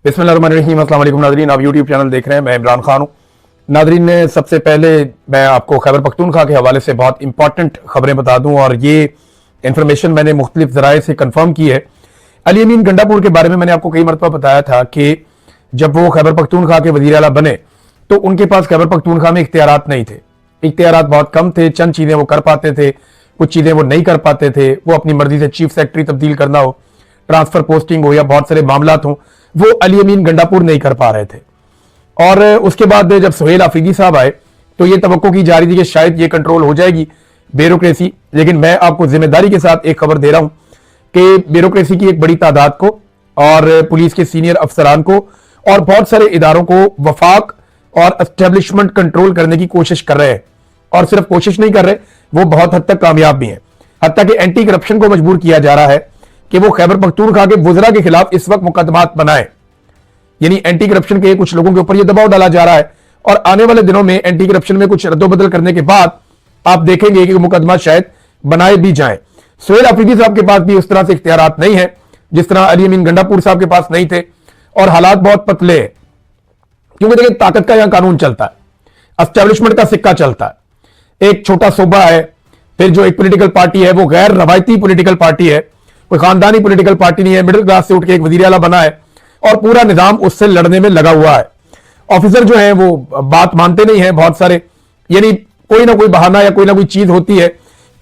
बिस्मिल्लाहिर्रहमानिर्रहीम। अस्सलाम वालेकुम नाज़रीन, आप यूट्यूब चैनल देख रहे हैं। मैं इमरान खान हूँ। नाज़रीन ने सबसे पहले मैं आपको खैबर पख्तूनख्वा के हवाले से बहुत इंपॉर्टेंट खबरें बता दूं, और ये इंफॉर्मेशन मैंने मुख्तलिफ ज़राए से कंफर्म की है। अली अमीन गंडापुर के बारे में मैंने आपको कई मरतबा बताया था कि जब वो खैबर पख्तूनख्वा के वज़ीर आला बने तो उनके पास खैबर पख्तूनख्वा में इख्तियारात नहीं थे। इख्तियारात बहुत कम थे। चंद चीज़ें वो कर पाते थे, कुछ चीज़ें वो नहीं कर पाते थे। वो अपनी मर्जी से चीफ सेक्रेटरी तब्दील करना हो, ट्रांसफर पोस्टिंग हो, या बहुत सारे मामलात हों, वो अली अमीन गंडापुर नहीं कर पा रहे थे। और उसके बाद जब सुहेल आफरीदी साहब आए तो ये तवक्को की जा रही थी कि शायद ये कंट्रोल हो जाएगी ब्यूरोक्रेसी। लेकिन मैं आपको जिम्मेदारी के साथ एक खबर दे रहा हूं कि ब्यूरोक्रेसी की एक बड़ी तादाद को और पुलिस के सीनियर अफसरान को और बहुत सारे इदारों को वफाक और एस्टेब्लिशमेंट कंट्रोल करने की कोशिश कर रहे हैं। और सिर्फ कोशिश नहीं कर रहे, वो बहुत हद तक कामयाब भी हैं। हत्ता कि एंटी करप्शन को मजबूर किया जा रहा है कि वो खैबर पख्तूनख्वा के वुज़रा के खिलाफ इस वक्त मुकदमात बनाए। यानी एंटी करप्शन के कुछ लोगों के ऊपर यह दबाव डाला जा रहा है, और आने वाले दिनों में एंटी करप्शन में कुछ रद्दोबदल करने के बाद आप देखेंगे कि मुकदमा शायद बनाए भी जाएं। सुहेल आफरीदी साहब के पास भी उस तरह से इख्तियारात नहीं है जिस तरह अली अमीन गंडापुर साहब के पास नहीं थे, और हालात बहुत पतले हैं। क्योंकि देखिए, ताकत का यहां कानून चलता है, एस्टेब्लिशमेंट का सिक्का चलता है। एक छोटा सूबा है, फिर जो एक पॉलिटिकल पार्टी है वो गैर रवायती पॉलिटिकल पार्टी है, कोई खानदानी पॉलिटिकल पार्टी नहीं है, मिडिल क्लास से उठ के एक वजीर आला बना है, और पूरा निजाम उससे लड़ने में लगा हुआ है। ऑफिसर जो है वो बात मानते नहीं है बहुत सारे, यानी कोई ना कोई बहाना या कोई ना कोई चीज होती है।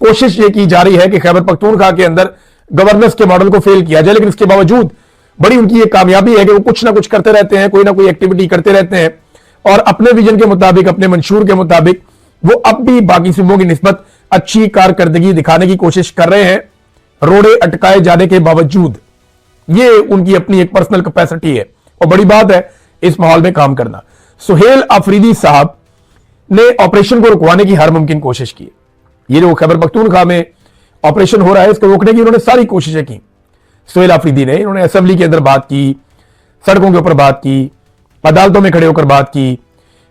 कोशिश ये की जा रही है कि खैबर पख्तूनख्वा के अंदर गवर्नेंस के मॉडल को फेल किया जाए, लेकिन इसके बावजूद बड़ी उनकी एक कामयाबी है कि वो कुछ ना कुछ करते रहते हैं, कोई ना कोई एक्टिविटी करते रहते हैं, और अपने विजन के मुताबिक, अपने मंशूर के मुताबिक वो अब भी बाकी सूबों की निस्बत अच्छी कारकर्दगी दिखाने की कोशिश कर रहे हैं, रोड़े अटकाए जाने के बावजूद। ये उनकी अपनी एक पर्सनल कैपेसिटी है, और बड़ी बात है इस माहौल में काम करना। सुहेल आफरीदी साहब ने ऑपरेशन को रुकवाने की हर मुमकिन कोशिश की। ये जो खैबर पख्तूनख्वा में ऑपरेशन हो रहा है, इसको रोकने की उन्होंने सारी कोशिशें की। सुहेल आफरीदी ने, इन्होंने असेंबली के अंदर बात की, सड़कों के ऊपर बात की, अदालतों में खड़े होकर बात की,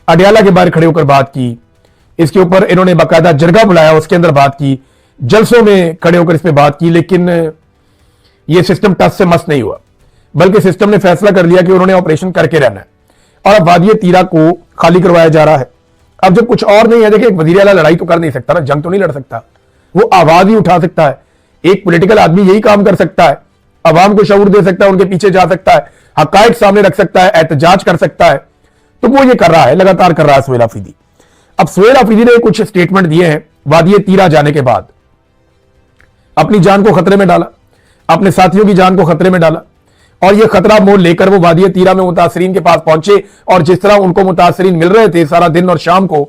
अडयाला के बाहर खड़े होकर बात की, इसके ऊपर इन्होंने बाकायदा जरगा बुलाया, उसके अंदर बात की, जलसों में खड़े होकर इस पर बात की। लेकिन यह सिस्टम टस से मस नहीं हुआ, बल्कि सिस्टम ने फैसला कर लिया कि उन्होंने ऑपरेशन करके रहना है, और अब वादी तीरा को खाली करवाया जा रहा है। अब जब कुछ और नहीं है, देखिए, एक वजीर आला लड़ाई तो कर नहीं सकता ना, जंग तो नहीं लड़ सकता, वो आवाज ही उठा सकता है। एक पॉलिटिकल आदमी यही काम कर सकता है, अवाम को शऊर दे सकता है, उनके पीछे जा सकता है, हकायक सामने रख सकता है, एहतजाज कर सकता है। तो वो ये कर रहा है, लगातार कर रहा है सुहेल आफरीदी। अब सुहेल आफरीदी ने कुछ स्टेटमेंट दिए हैं वादी तीरा जाने के बाद। अपनी जान को खतरे में डाला, अपने साथियों की जान को खतरे में डाला, और यह खतरा मोल लेकर वो वादी तीरा में मुतासरीन के पास पहुंचे। और जिस तरह उनको मुतासरीन मिल रहे थे सारा दिन और शाम को,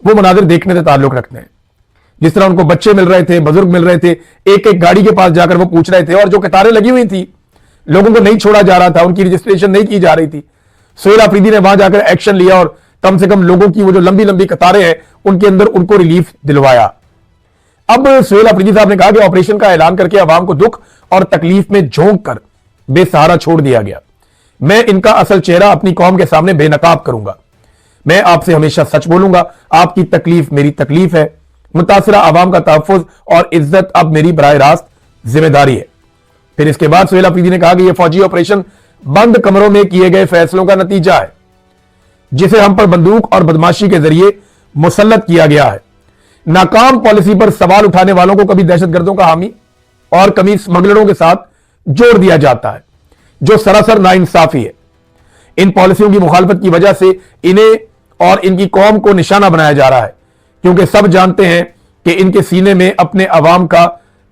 वो मनाजिर देखने से ताल्लुक रखते हैं। जिस तरह उनको बच्चे मिल रहे थे, बुजुर्ग मिल रहे थे, एक एक गाड़ी के पास जाकर वो पूछ रहे थे, और जो कतारें लगी हुई थी, लोगों को नहीं छोड़ा जा रहा था, उनकी रजिस्ट्रेशन नहीं की जा रही थी। सुहेल आफरीदी ने वहां जाकर एक्शन लिया, और कम से कम लोगों की वो जो लंबी लंबी कतारें हैं उनके अंदर उनको रिलीफ दिलवाया। अब सुहेल आफरीदी साहब ने कहा कि ऑपरेशन का ऐलान करके अवाम को दुख और तकलीफ में झोंक कर बेसहारा छोड़ दिया गया। मैं इनका असल चेहरा अपनी कौम के सामने बेनकाब करूंगा। मैं आपसे हमेशा सच बोलूंगा। आपकी तकलीफ मेरी तकलीफ है। मुतासरा अवाम का तहफ़्फ़ुज़ और इज्जत अब मेरी बराह रास्त जिम्मेदारी है। फिर इसके बाद सुहेल आफरीदी ने कहा कि यह फौजी ऑपरेशन बंद कमरों में किए गए फैसलों का नतीजा है, जिसे हम पर बंदूक और बदमाशी के जरिए मुसल्लत किया गया है। नाकाम पॉलिसी पर सवाल उठाने वालों को कभी दहशतगर्दों का हामी और कभी स्मगलरों के साथ जोड़ दिया जाता है, जो सरासर नाइंसाफी है। इन पॉलिसियों की मुखालफत की वजह से इन्हें और इनकी कौम को निशाना बनाया जा रहा है, क्योंकि सब जानते हैं कि इनके सीने में अपने अवाम का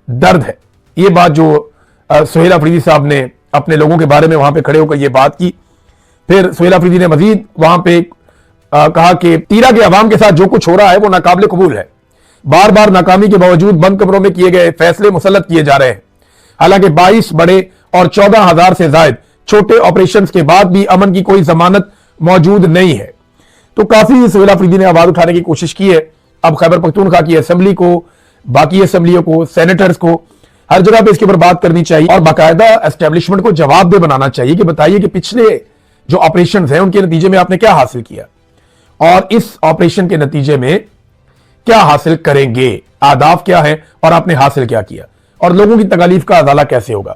दर्द है। यह बात जो सुहेल अफरीदी साहब ने अपने लोगों के बारे में वहां पे खड़े होकर यह बात की। फिर सुहेल अफरीदी ने मजीद वहां पे कहा कि तीरा के अवाम के साथ जो कुछ हो रहा है वो नाकाबिल कबूल है। बार बार नाकामी के बावजूद बंद कमरों में किए गए फैसले मुसल्लत किए जा रहे हैं। हालांकि 22 बड़े और 14,000 से ज्यादा छोटे ऑपरेशंस के बाद भी अमन की कोई जमानत मौजूद नहीं है। तो काफी सुहेल अफरीदी ने आवाज उठाने की कोशिश की है। अब खैबर पख्तूनख्वा की असेंबली को, बाकी असेंबलियों को, सेनेटर्स को, हर जगह पे इसके ऊपर बात करनी चाहिए, और बाकायदा एस्टेब्लिशमेंट को जवाबदेह बनाना चाहिए कि बताइए कि पिछले जो ऑपरेशंस हैं उनके नतीजे में आपने क्या हासिल किया, और इस ऑपरेशन के नतीजे में क्या हासिल करेंगे, आदाफ क्या है और आपने हासिल क्या किया, और लोगों की तकालीफ का अजाला कैसे होगा।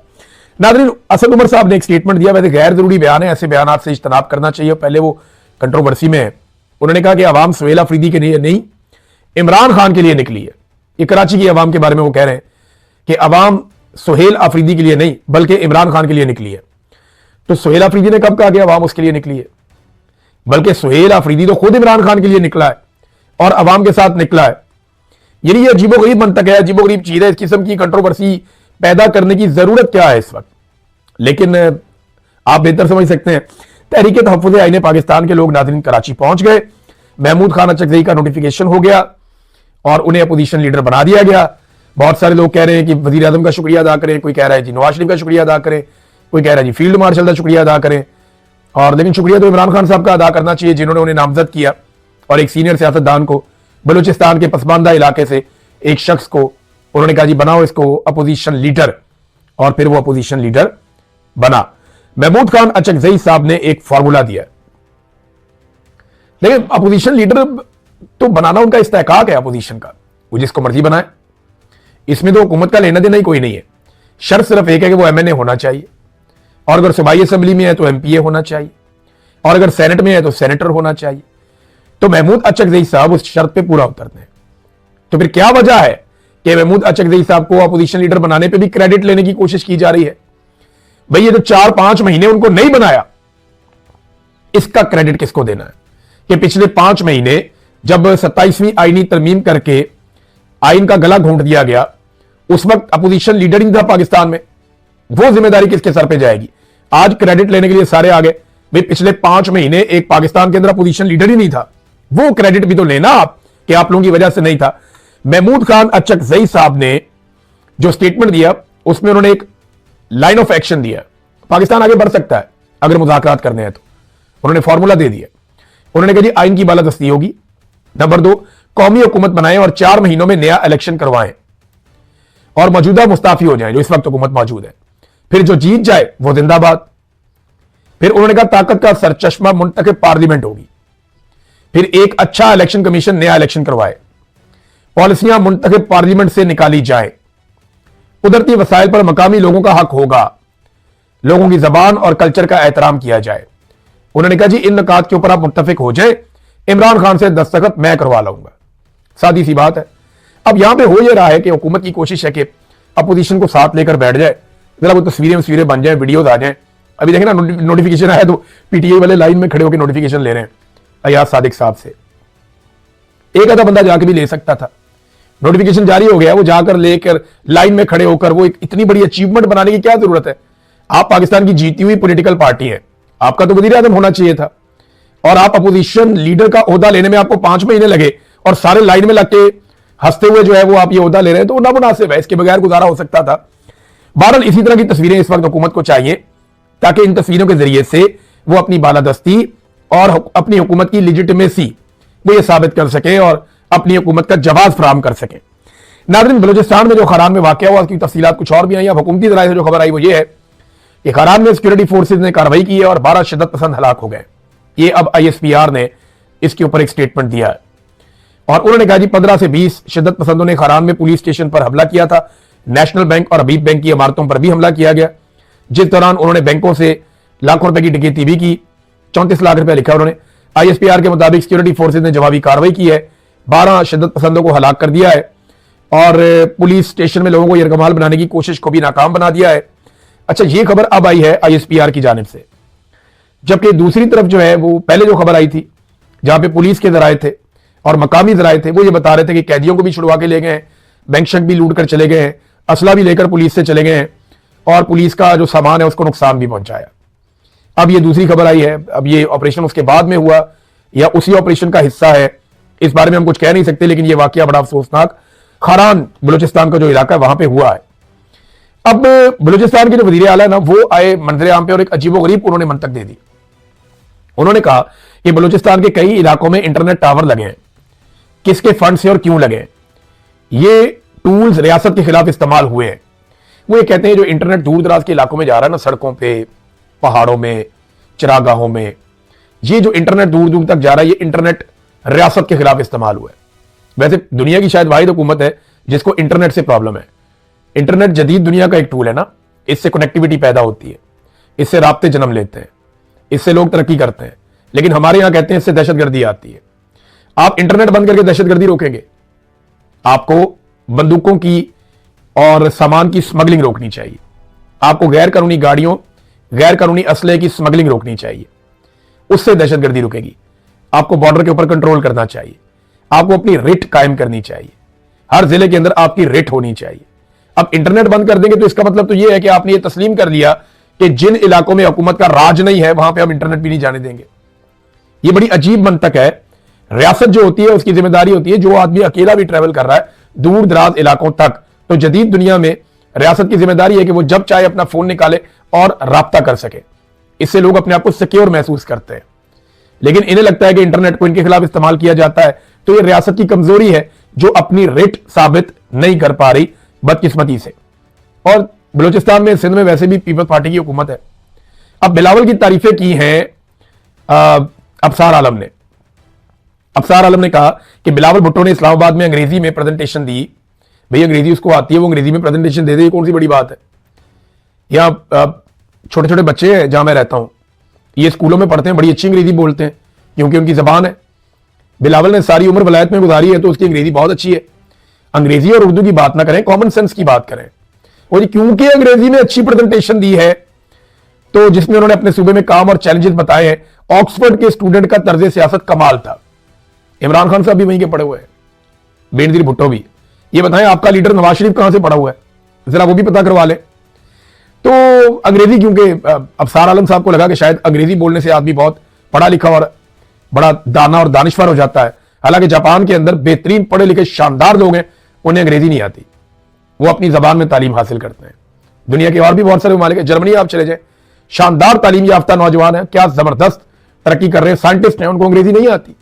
नाज़रीन, असद उमर साहब ने एक स्टेटमेंट दिया, वैसे गैर जरूरी बयान है, ऐसे बयान से इज्तनाब करना चाहिए, पहले वो कंट्रोवर्सी में है। उन्होंने कहा कि अवाम सुहेल अफरीदी के लिए नहीं, इमरान खान के लिए निकली है। ये कराची की अवाम के बारे में वो कह रहे हैं कि अवाम सुहेल अफरीदी के लिए नहीं बल्कि इमरान खान के लिए निकली है। तो सुहेल अफरीदी ने कब कहा कि अवाम उसके लिए निकली है? बल्कि सुहेल अफरीदी तो खुद इमरान खान के लिए निकला है और अवाम के साथ निकला है। यानी ये अजीबोगरीब मंतक है, अजीबोगरीब चीज है। इस किस्म की कंट्रोवर्सी पैदा करने की जरूरत क्या है इस वक्त? लेकिन आप बेहतर समझ सकते हैं, तहरीक तहफ़्फ़ुज़ आईन पाकिस्तान के लोग नाज़रीन कराची पहुंच गए, महमूद खान अचकज़ई का नोटिफिकेशन हो गया और उन्हें अपोजिशन लीडर बना दिया गया। बहुत सारे लोग कह रहे हैं कि वज़ीर आज़म का शुक्रिया अदा करें, कोई कह रहा है जी नवाज शरीफ का शुक्रिया अदा करें, कोई कह रहा है जी फील्ड मार्शल का शुक्रिया अदा करें। और लेकिन शुक्रिया तो इमरान खान साहब का अदा करना चाहिए जिन्होंने उन्हें नामजद किया और एक सीनियर सियासतदान को, बलूचिस्तान के पसमानदा इलाके से एक शख्स को उन्होंने कहा जी बनाओ इसको अपोजिशन लीडर, और फिर वो अपोजिशन लीडर बना। महमूद खान अचकज़ई साहब ने एक फॉर्मूला दिया, लेकिन अपोजिशन लीडर तो बनाना उनका इस्तेहकाक है अपोजिशन का, वो जिसको मर्जी बनाए, इसमें तो हुकूमत का लेना देना ही कोई नहीं है। शर्त सिर्फ एक है कि वो एमएनए होना चाहिए, और अगर सूबाई असेंबली में है तो एमपीए होना चाहिए, और अगर सेनेट में है तो सेनेटर होना चाहिए। तो महमूद अचकज़ई साहब उस शर्त पे पूरा उतरते हैं। तो फिर क्या वजह है कि महमूद अचकज़ई साहब को अपोजिशन लीडर बनाने पे भी क्रेडिट लेने की कोशिश की जा रही है? भाई ये जो 4-5 महीने उनको नहीं बनाया, इसका क्रेडिट किसको देना है? कि पिछले 5 महीने जब 27वीं आईनी तरमीम करके आइन का गला घोंट दिया गया, उस वक्त अपोजिशन लीडर ही था पाकिस्तान में, वो जिम्मेदारी किसके सर पे जाएगी? आज क्रेडिट लेने के लिए सारे आ गए, भाई पिछले 5 महीने एक पाकिस्तान के अंदर अपोजिशन लीडर ही नहीं था, वो क्रेडिट भी तो लेना आप कि आप लोगों की वजह से नहीं था। महमूद खान अचकज़ई साहब ने जो स्टेटमेंट दिया उसमें उन्होंने एक लाइन ऑफ एक्शन दिया, पाकिस्तान आगे बढ़ सकता है अगर मुज़ाकरात करने हैं तो। उन्होंने फॉर्मूला दे दिया, उन्होंने कहा जी आइन की बालादस्ती होगी, नंबर 2 कौमी हुकूमत बनाएं और 4 महीनों में नया इलेक्शन करवाएं और मौजूदा मुस्ताफी हो जाए जो इस वक्त हुकूमत मौजूद है, फिर जो जीत जाए वो जिंदाबाद। फिर उन्होंने कहा ताकत का सरचश्मा मुंतखब पार्लियामेंट होगी, फिर एक अच्छा इलेक्शन कमीशन नया इलेक्शन करवाए, पॉलिसियां मुंतखब पार्लियामेंट से निकाली जाए, कुदरती वसाइल पर मकामी लोगों का हक होगा, लोगों की जबान और कल्चर का एहतराम किया जाए। उन्होंने कहा जी इन नकात के ऊपर आप मुत्तफिक हो जाए, इमरान खान से दस्तखत मैं करवा लाऊंगा। सादी सी बात है। अब यहां पे हो यह रहा है कि हुकूमत की कोशिश है कि अपोजिशन को साथ लेकर बैठ जाए, जरा वो तस्वीरें बन जाए, वीडियोज आ जाए। अभी देखें ना नोटिफिकेशन आया तो पीटीआई वाले लाइन में खड़े होकर नोटिफिकेशन ले रहे हैं अयाज सादिक साहब से। एक आधा बंदा जाके भी ले सकता था, नोटिफिकेशन जारी हो गया, वो जाकर लेकर लाइन में खड़े होकर वो इतनी बड़ी अचीवमेंट बनाने की क्या जरूरत है? आप पाकिस्तान की जीती हुई पॉलिटिकल पार्टी है, आपका तो वजीर आजम होना चाहिए था, और आप अपोजिशन लीडर का ओहदा लेने में आपको 5 महीने लगे और सारे लाइन में लग के हंसते हुए जो है वो आप ये ओहदा ले रहे हैं, तो ना मुनासिब है, इसके बगैर गुजारा हो सकता था। बहरहाल इसी तरह की तस्वीरें इस वक्त हुकूमत को चाहिए ताकि इन तस्वीरों के जरिए से वो अपनी बालादस्ती और अपनी हुकूमत की लिजिटिमेसी वो ये साबित कर सके और अपनी हुकूमत का जवाब फराहम कर सके। नाज़रीन, बलूचिस्तान में जो खरान में वाक़या हुआ उसकी तफसीलात कुछ और भी आई। अब हुकूमती ज़राए से जो खबर आई वो ये है कि खरान में सिक्योरिटी फोर्सेज ने कार्रवाई की है और 12 शिद्दत पसंद हलाक हो गए। ये अब ISPR ने इसके ऊपर एक स्टेटमेंट दिया है और उन्होंने कहा जी 15 से 20 शिद्दत पसंदों ने खरान में पुलिस स्टेशन पर हमला किया था। नेशनल बैंक और हबीब बैंक की इमारतों पर भी हमला किया गया, जिस दौरान उन्होंने बैंकों से लाखों रुपए की डकैती भी की। 34 लाख रुपए लिखा उन्होंने। ISPR के मुताबिक सिक्योरिटी फोर्सेज ने जवाबी कार्रवाई की है, 12 शिद्दत पसंदों को हलाक कर दिया है और पुलिस स्टेशन में लोगों को यरगमाल बनाने की कोशिश को भी नाकाम बना दिया है। अच्छा, ये खबर अब आई है ISPR की जानिब से, जबकि दूसरी तरफ जो है वो पहले जो खबर आई थी जहां पे पुलिस के जराए थे और मकामी जराए थे वो ये बता रहे थे कि कैदियों को भी छुड़वा के ले गए हैं, बैंक शक भी लूट कर चले गए हैं, असला भी लेकर पुलिस से चले गए हैं और पुलिस का जो सामान है उसको नुकसान भी पहुंचाया। अब ये दूसरी खबर आई है, अब ये ऑपरेशन उसके बाद में हुआ या उसी ऑपरेशन का हिस्सा है, इस बारे में हम कुछ कह नहीं सकते, लेकिन ये वाकया बड़ा अफसोसनाक खरान बलूचिस्तान का जो इलाका है वहां पे हुआ है। अब बलूचिस्तान के जो वजीर आला है ना वो आए मंजर आम पे और एक अजीबोगरीब उन्होंने मंतक दे दी। उन्होंने कहा कि बलूचिस्तान के कई इलाकों में इंटरनेट टावर लगे हैं, किसके फंड से और क्यों लगे हैं, ये टूल्स रियासत के खिलाफ इस्तेमाल हुए हैं। वो ये कहते हैं जो इंटरनेट दूर दराज के इलाकों में जा रहा है ना, सड़कों पे, पहाड़ों में, चरागाहों में, ये जो इंटरनेट दूर दूर तक जा रहा है ये इंटरनेट रियासत के खिलाफ इस्तेमाल हुआ है। वैसे दुनिया की शायद वाहिद हुकूमत है जिसको इंटरनेट से प्रॉब्लम है। इंटरनेट जदीद दुनिया का एक टूल है ना, इससे कनेक्टिविटी पैदा होती है, इससे राब्ते जन्म लेते हैं, इससे लोग तरक्की करते हैं। लेकिन हमारे यहां कहते हैं इससे दहशतगर्दी आती है। आप इंटरनेट बंद करके दहशतगर्दी रोकेंगे? आपको बंदूकों की और सामान की स्मगलिंग रोकनी चाहिए। आपको गैर कानूनी गाड़ियों, गैर कानूनी असले की स्मगलिंग रोकनी चाहिए, उससे दहशतगर्दी रुकेगी। आपको बॉर्डर के ऊपर कंट्रोल करना चाहिए। आपको अपनी रिट कायम करनी चाहिए। हर जिले के अंदर आपकी रिट होनी चाहिए। अब इंटरनेट बंद कर देंगे तो इसका मतलब तो यह है कि आपने ये तस्लीम कर लिया कि जिन इलाकों में हुकूमत का राज नहीं है वहां पे हम इंटरनेट भी नहीं जाने देंगे। ये बड़ी अजीब मंतक है। रियासत जो होती है उसकी जिम्मेदारी होती है, जो आदमी अकेला भी ट्रेवल कर रहा है दूर दराज इलाकों तक, तो जदीद दुनिया में रियासत की जिम्मेदारी है कि वो जब चाहे अपना फोन निकाले और राब्ता कर सके। इससे लोग अपने आप को सिक्योर महसूस करते हैं। लेकिन इन्हें लगता है कि इंटरनेट को इनके खिलाफ इस्तेमाल किया जाता है, तो ये रियासत की कमजोरी है जो अपनी रिट साबित नहीं कर पा रही बदकिस्मती से। और बलूचिस्तान में, सिंध में वैसे भी पीपल्स पार्टी की हुकूमत है। अब बिलावल की तारीफें की हैं अफसार आलम ने। अफसार आलम ने कहा कि बिलावल भुट्टो ने इस्लामाबाद में अंग्रेजी में प्रेजेंटेशन दी। भाई अंग्रेजी उसको आती है, वो अंग्रेजी में प्रेजेंटेशन दे दे, कौन सी बड़ी बात है। यहाँ छोटे छोटे बच्चे हैं जहां मैं रहता हूं, ये स्कूलों में पढ़ते हैं, बड़ी अच्छी अंग्रेजी बोलते हैं क्योंकि उनकी जबान है। बिलावल ने सारी उम्र वलायत में गुजारी है तो उसकी अंग्रेजी बहुत अच्छी है। अंग्रेजी और उर्दू की बात ना करें, कॉमन सेंस की बात करें। और क्योंकि अंग्रेजी में अच्छी प्रेजेंटेशन दी है तो जिसमें उन्होंने अपने सूबे में काम और चैलेंजेस बताए हैं, ऑक्सफोर्ड के स्टूडेंट का तर्ज सियासत कमाल था। इमरान खान साहब भी वहीं के पढ़े हुए हैं, बेनजीर भुट्टो भी। ये बताएं आपका लीडर नवाज शरीफ कहां से पढ़ा हुआ है, जरा वो भी पता करवा ले। तो अंग्रेजी, क्योंकि अफसार आलम साहब को लगा कि शायद अंग्रेजी बोलने से आदमी बहुत पढ़ा लिखा और बड़ा दाना और दानिश्वर हो जाता है। हालांकि जापान के अंदर बेहतरीन पढ़े लिखे शानदार लोग हैं, उन्हें अंग्रेजी नहीं आती, वो अपनी जबान में तालीम हासिल करते हैं। दुनिया के और भी बहुत सारे ममालिक हैं, जर्मनी आप चले जाए, शानदार तालीम याफ्ता नौजवान है, क्या जबरदस्त तरक्की कर रहे हैं, साइंटिस्ट हैं, उनको अंग्रेजी नहीं आती।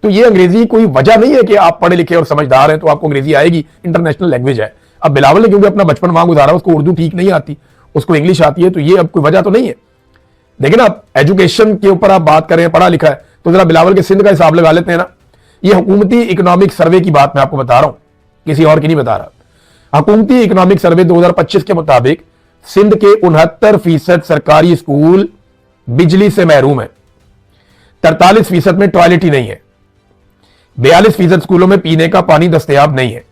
तो ये अंग्रेजी कोई वजह नहीं है कि आप पढ़े लिखे और समझदार हैं तो आपको अंग्रेजी आएगी, इंटरनेशनल लैंग्वेज है। अब बिलावल ने क्योंकि अपना बचपन वहां गुजारा, उसको उर्दू ठीक नहीं आती, उसको इंग्लिश आती है, तो ये अब कोई वजह तो नहीं है। लेकिन आप एजुकेशन के ऊपर आप बात करें, पढ़ा लिखा है, तो जरा बिलावल के सिंध का हिसाब लगा लेते हैं ना। ये हुकूमती इकोनॉमिक सर्वे की बात मैं आपको बता रहा हूं, किसी और की नहीं बता रहा। हुकूमती इकोनॉमिक सर्वे 2025 के मुताबिक सिंध के 69% सरकारी स्कूल बिजली से महरूम है, 43% में टॉयलेट ही नहीं है, 42% स्कूलों में पीने का पानी दस्तयाब नहीं है,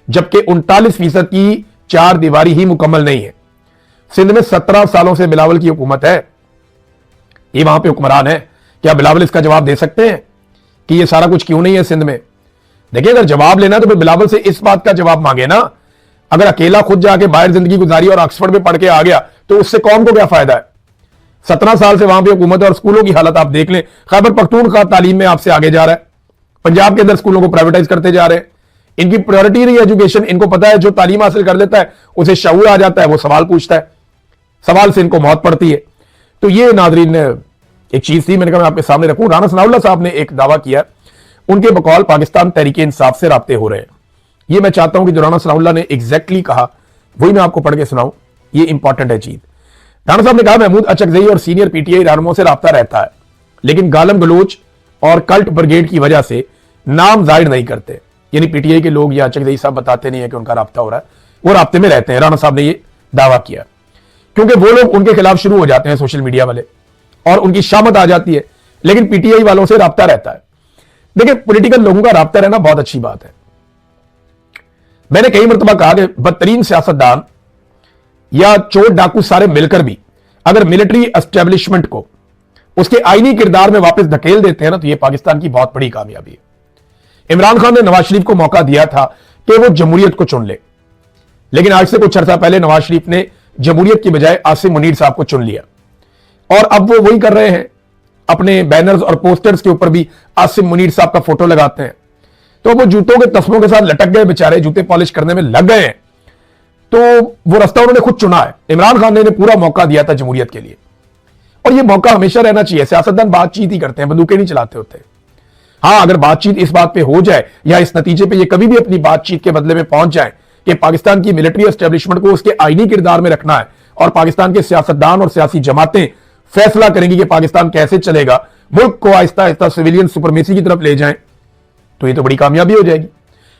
जबकि 39% की चार दीवारी ही मुकम्मल नहीं है। सिंध में 17 सालों से बिलावल की हुकूमत है, ये वहां पे हुक्मरान है। क्या बिलावल इसका जवाब दे सकते हैं कि ये सारा कुछ क्यों नहीं है सिंध में? देखिए, अगर जवाब लेना तो फिर बिलावल से इस बात का जवाब मांगे ना। अगर अकेला खुद जाके बाहर जिंदगी गुजारी और ऑक्सफोर्ड में पढ़ के आ गया तो उससे कौम को क्या फायदा है? 17 साल से वहां पे हुकूमत है और स्कूलों की हालत आप देख लें। खैबर पख्तूनख्वा तालीम में आपसे आगे जा रहा है, पंजाब के अंदर स्कूलों को प्राइवेटाइज करते जा रहे हैं। इनकी प्रायोरिटी नहीं एजुकेशन, इनको पता है जो तालीम हासिल कर लेता है उसे शऊर आ जाता है, वो सवाल पूछता है, सवाल से इनको मौत पड़ती है। तो ये नाजरीन एक चीज थी, मैंने कहा मैं आपके सामने रखूं। राना सनाउल्लाह साहब ने एक दावा किया, उनके बकौल पाकिस्तान तहरीक इंसाफ से राब्ते हो रहे हैं। ये मैं चाहता हूं कि जो राना सनाउल्लाह ने एग्जैक्टली कहा वही मैं आपको पढ़ के सुनाऊं, ये इंपॉर्टेंट है चीज। राना साहब ने कहा महमूद अचकजई और सीनियर पीटीआई रहनुमाओं से राब्ता रहता है, लेकिन गालम गलोच और कल्ट ब्रिगेड की वजह से नाम जाहिर नहीं करते। यानी पीटीआई के लोग या अचकजई साहब बताते नहीं है कि उनका राब्ता हो रहा है, वो राब्ते में रहते हैं। राना साहब ने ये दावा किया क्योंकि वो लोग उनके खिलाफ शुरू हो जाते हैं, सोशल मीडिया वाले, और उनकी शामत आ जाती है, लेकिन पीटीआई वालों से राब्ता रहता है। देखिए, पॉलिटिकल लोगों का राब्ता रहना बहुत अच्छी बात है। मैंने कई मरतबा कहा कि बदतरीन सियासतदान या चोर डाकू सारे मिलकर भी अगर मिलिट्री एस्टेब्लिशमेंट को उसके आईनी किरदार में वापस धकेल देते हैं ना, तो यह पाकिस्तान की बहुत बड़ी कामयाबी है। इमरान खान ने नवाज शरीफ को मौका दिया था कि वो जमहूरियत को चुन ले, लेकिन आज से कुछ अर्सा पहले नवाज शरीफ ने जमहूरियत की बजाय आसिम मुनीर साहब को चुन लिया, और अब वो वही कर रहे हैं। अपने बैनर्स और पोस्टर्स के ऊपर भी आसिम मुनीर साहब का फोटो लगाते हैं। तो वो जूतों के तस्मों के साथ लटक गए बेचारे, जूते पॉलिश करने में लग गए हैं। तो वो रास्ता उन्होंने खुद चुना है। इमरान खान ने पूरा मौका दिया था जमहूरियत के लिए, और ये मौका हमेशा रहना चाहिए। सियासतदान बातचीत ही करते हैं, बंदूकें नहीं चलाते होते। हां, अगर बातचीत इस बात पे हो जाए या इस नतीजे पे ये कभी भी अपनी बातचीत के बदले में पहुंच जाए कि पाकिस्तान की मिलिट्री एस्टेब्लिशमेंट को उसके आईनी किरदार में रखना है और पाकिस्तान के सियासतदान और सियासी जमातें फैसला करेंगी कि पाकिस्तान कैसे चलेगा, मुल्क को आहिस्ता आहिस्ता सिविलियन सुपरमेसी की तरफ ले जाएं, तो ये तो बड़ी कामयाबी हो जाएगी।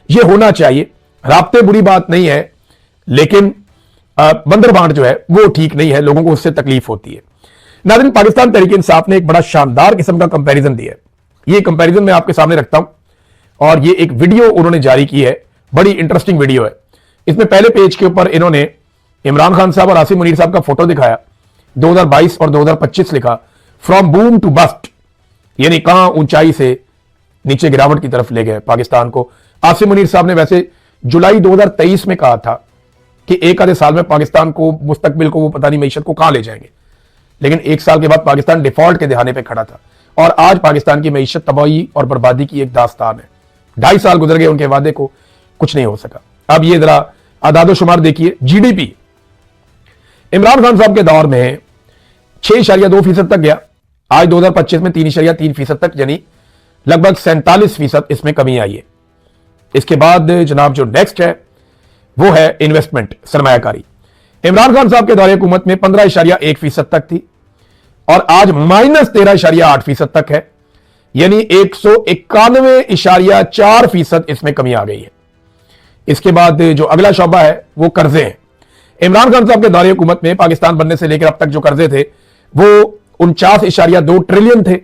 ये होना चाहिए। राब्ते बुरी बात नहीं है, लेकिन बंदरबांट जो है वो ठीक नहीं है, लोगों को उससे तकलीफ होती है। नाज़रीन, पाकिस्तान तहरीक इंसाफ ने एक बड़ा शानदार किस्म का कंपैरिजन दिया है। ये कंपैरिजन मैं आपके सामने रखता हूं और ये एक वीडियो उन्होंने जारी की है, बड़ी इंटरेस्टिंग वीडियो है। इसमें पहले पेज के ऊपर इन्होंने इमरान खान साहब और आसिम मुनीर साहब का फोटो दिखाया, 2022 और 2025 लिखा, फ्रॉम बूम टू बस्ट, यानी कहां ऊंचाई से नीचे गिरावट की तरफ ले गए पाकिस्तान को। आसिम मुनीर साहब ने वैसे जुलाई 2023 में कहा था कि एक आधे साल में पाकिस्तान को, मुस्तकबिल को, वो पता नहीं मईशत को कहां ले जाएंगे, लेकिन एक साल के बाद पाकिस्तान डिफॉल्ट के दहाने पे खड़ा था और आज पाकिस्तान की मईशत तबाही और बर्बादी की एक दास्तान है। 2.5 साल गुजर गए उनके वादे को, कुछ नहीं हो सका। अब ये जरा आदादो शुमार देखिए। जीडीपी इमरान खान साहब के दौर में 6.2% तक गया, आज 2025 में 3.3% तक, यानी लगभग 47% इसमें कमी आई है। इसके बाद जनाब जो नेक्स्ट है वो है इन्वेस्टमेंट, सरमायाकारी। इमरान खान साहब के दौरे हुकूमत में 15.1% तक थी और आज -13.8% तक है, यानी 191.4% इसमें कमी आ गई है। इसके बाद जो अगला शोबा है वो कर्जे हैं। इमरान खान साहब के दौरे हुकूमत में पाकिस्तान बनने से लेकर अब तक जो कर्जे थे वो 49.2 ट्रिलियन थे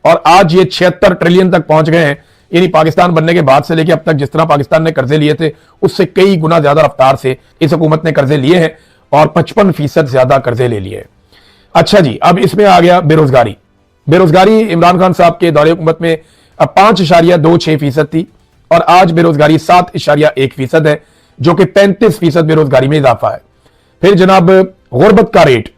और आज ये 76 ट्रिलियन तक पहुंच गए हैं, यानी पाकिस्तान बनने के बाद से लेकर अब तक जिस तरह पाकिस्तान ने कर्जे लिए थे उससे कई गुना ज्यादा रफ्तार से इस हुकूमत ने कर्जे लिए हैं और 55% ज्यादा कर्जे ले लिए हैं। अच्छा जी, अब इसमें आ गया बेरोजगारी। बेरोजगारी इमरान खान साहब के दौरे हुकूमत में अब 5.26% थी और आज बेरोजगारी 7.1% है, जो कि 35% बेरोजगारी में इजाफा है। फिर जनाब गुर्बत का रेट,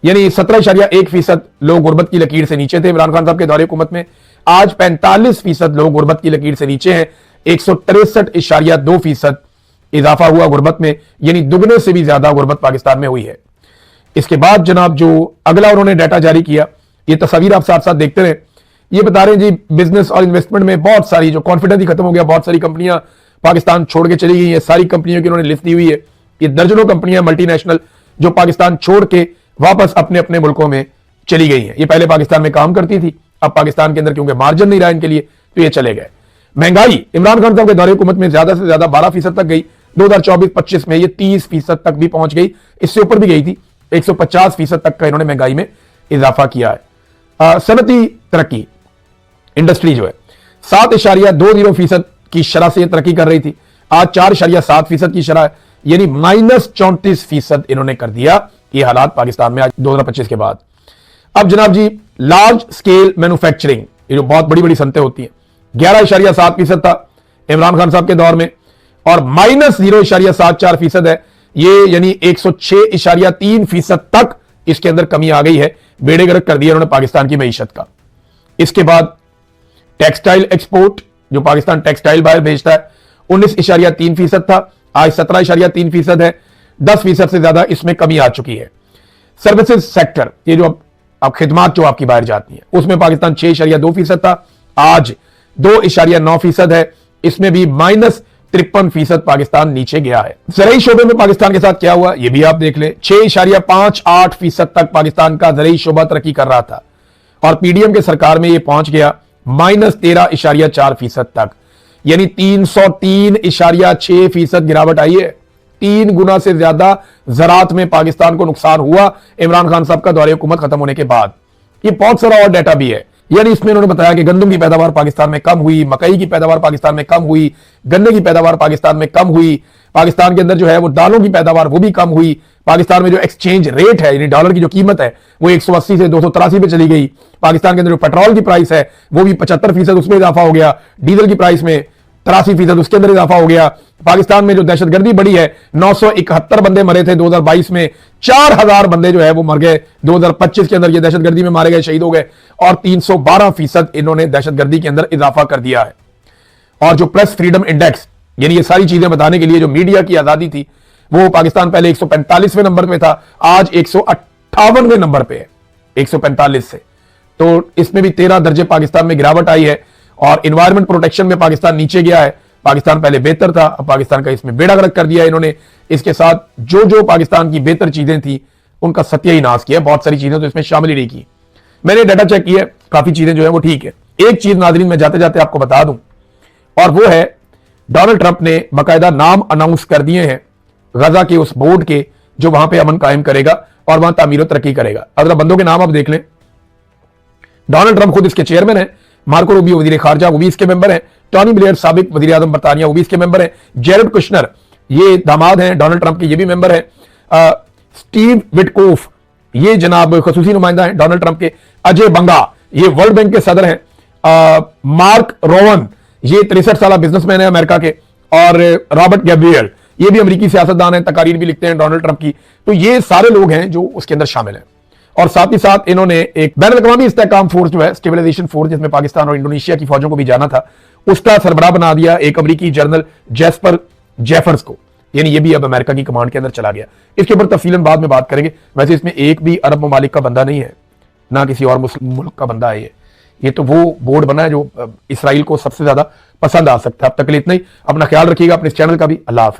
यानी 17.1% लोग गुर्बत की लकीर से नीचे थे इमरान खान साहब के दौरे हुकूमत में, आज 45% लोग गुर्बत की लकीर से नीचे हैं। 163.2% इजाफा हुआ गुर्बत में, यानी दुगने से भी ज्यादा गुर्बत पाकिस्तान में हुई है। इसके बाद जनाब जो अगला उन्होंने डाटा जारी किया, ये तस्वीर आप साथ साथ देखते रहे, ये बता रहे हैं जी बिजनेस और इन्वेस्टमेंट में बहुत सारी जो कॉन्फिडेंस ही खत्म हो गया, बहुत सारी कंपनियां पाकिस्तान छोड़ के चली गई हैं। सारी कंपनियों की उन्होंने लिस्ट दी हुई है, ये दर्जनों कंपनियां मल्टीनेशनल जो पाकिस्तान छोड़ के वापस अपने अपने मुल्कों में चली गई हैं। ये पहले पाकिस्तान में काम करती थी, अब पाकिस्तान के अंदर क्योंकि मार्जिन नहीं रहा इनके लिए तो ये चले गए। महंगाई इमरान खान साहब के दौरे हुकूमत में ज्यादा से ज्यादा 12% तक गई, 2024-25 में ये 30% तक भी पहुंच गई, इससे ऊपर भी गई थी। 150% तक का इन्होंने महंगाई में इजाफा किया है। सनती तरक्की इंडस्ट्री जो है 7.20% की शरह से तरक्की कर रही थी, आज 4.7% की शरह है, यानी -34% इन्होंने कर दिया। ये हालात पाकिस्तान में आज 2025 के बाद। अब जनाब जी लार्ज स्केल मैन्युफैक्चरिंग, ये जो बहुत बड़ी बड़ी सनतें होती हैं, 11.7% था इमरान खान साहब के दौर में और -0.74% है ये, यानी 106.3% तक इसके अंदर कमी आ गई है। बेड़े गर्क कर दिया उन्होंने पाकिस्तान की मईशत का। इसके बाद टेक्सटाइल एक्सपोर्ट, जो पाकिस्तान टेक्सटाइल बाहर भेजता है, 19.3% था, आज 17.3% है, 10% से ज्यादा इसमें कमी आ चुकी है। सर्विसेज सेक्टर, ये जो अब खिदमात जो आपकी बाहर जाती है, उसमें पाकिस्तान 6.2% था, आज 2.9% है, इसमें भी -53% पाकिस्तान नीचे गया है। ज़राई शोबे में पाकिस्तान के साथ क्या हुआ ये भी आप देख लें, 6.58% तक पाकिस्तान का ज़राई शोबा तरक्की कर रहा था और पीडीएम के सरकार में ये पहुंच गया -13.4% तक, यानी 303.6% गिरावट आई है। 3 गुना से ज्यादा ज़रात में पाकिस्तान को नुकसान हुआ इमरान खान साहब का दौरे हुकूमत खत्म होने के बाद। ये बहुत सारा और डाटा भी है, यानी इसमें उन्होंने बताया कि गंदम की पैदावार पाकिस्तान में कम हुई, मकई की पैदावार पाकिस्तान में कम हुई, गन्ने की पैदावार पाकिस्तान में कम हुई, पाकिस्तान के अंदर जो है वो दालों की पैदावार वो भी कम हुई। पाकिस्तान में जो एक्सचेंज रेट है, यानी डॉलर की जो कीमत है, वो 180 से 283 पे चली गई। पाकिस्तान के अंदर जो पेट्रोल की प्राइस है वो भी 75% उसमें इजाफा हो गया, डीजल की प्राइस में 83% उसके अंदर इजाफा हो गया। पाकिस्तान में जो दहशतगर्दी बढ़ी है, 971 बंदे मरे थे 2022 में, 4000 बंदे जो है वो मर गए 2025 के अंदर, ये दहशतगर्दी में मारे गए, शहीद हो गए और 312% इन्होंने दहशतगर्दी के अंदर इजाफा कर दिया है। और जो प्रेस फ्रीडम इंडेक्स, यानी ये सारी चीजें बताने के लिए जो मीडिया की आजादी थी, वो पाकिस्तान पहले 145वें नंबर पे था, आज 158वें नंबर पे है 145 से, तो इसमें भी 13 दर्जे पाकिस्तान में गिरावट आई है। और इन्वायरमेंट प्रोटेक्शन में पाकिस्तान नीचे गया है, पाकिस्तान पहले बेहतर था, अब पाकिस्तान का इसमें बेड़ा गर्क कर दिया इन्होंने। इसके साथ जो जो पाकिस्तान की बेहतर चीजें थी उनका सत्यानाश किया, बहुत सारी चीजें तो इसमें शामिल ही नहीं की। मैंने डाटा चेक किया, काफी चीजें जो है वो ठीक है। एक चीज नाजरीन मैं जाते जाते आपको बता दूं, और वो है डोनाल्ड ट्रंप ने बाकायदा नाम अनाउंस कर दिए हैं गजा के उस बोर्ड के जो वहां पे अमन कायम करेगा और वहां तामीर तरक्की करेगा। अगर बंदों के नाम आप देख लें, डोनाल्ड ट्रंप खुद इसके चेयरमैन है, मार्को रूबियो वजीर खारजा वो भी इसके मेंबर है, टॉनी ब्लेयर साबिक वजीर आजम बरतानिया वो भी इसके मेंबर है, जेरेड कुशनर ये दामाद हैं डोनाल्ड ट्रंप के, ये भी मेंबर है, स्टीव विटकोफ ये जनाब खसूसी नुमाइंदा है डोनाल्ड ट्रंप के, अजय बंगा ये वर्ल्ड बैंक के सदर हैं, मार्क रोवन ये 63 साल बिजनेसमैन है अमेरिका के, और रॉबर्ट गैब्रियल ये भी अमेरिकी सियासतदान है, तकारीर भी लिखते हैं डोनाल्ड ट्रंप की। तो ये सारे लोग हैं जो उसके अंदर शामिल हैं। और साथ ही साथ इन्होंने एक बैन अल-अक़वामी इस्तेहकाम फोर्स जो है, स्टेबलाइजेशन फोर्स, जिसमें पाकिस्तान और इंडोनेशिया की फौजों को भी जाना था, उसका सरबराह बना दिया एक अमेरिकी जनरल जैस्पर जेफर्स को, यानी ये भी अब अमेरिका की कमांड के अंदर चला गया। इसके ऊपर तफसीलन बाद में बात करेंगे। वैसे इसमें एक भी अरब ममालिक का बंदा नहीं है, ना किसी और मुस्लिम मुल्क का बंदा है। ये तो वो बोर्ड बना है जो इसराइल को सबसे ज्यादा पसंद आ सकता है। अब तक के लिए इतना ही। अपना ख्याल रखिएगा, अपने इस चैनल का भी। अल्लाह हाफ़िज़।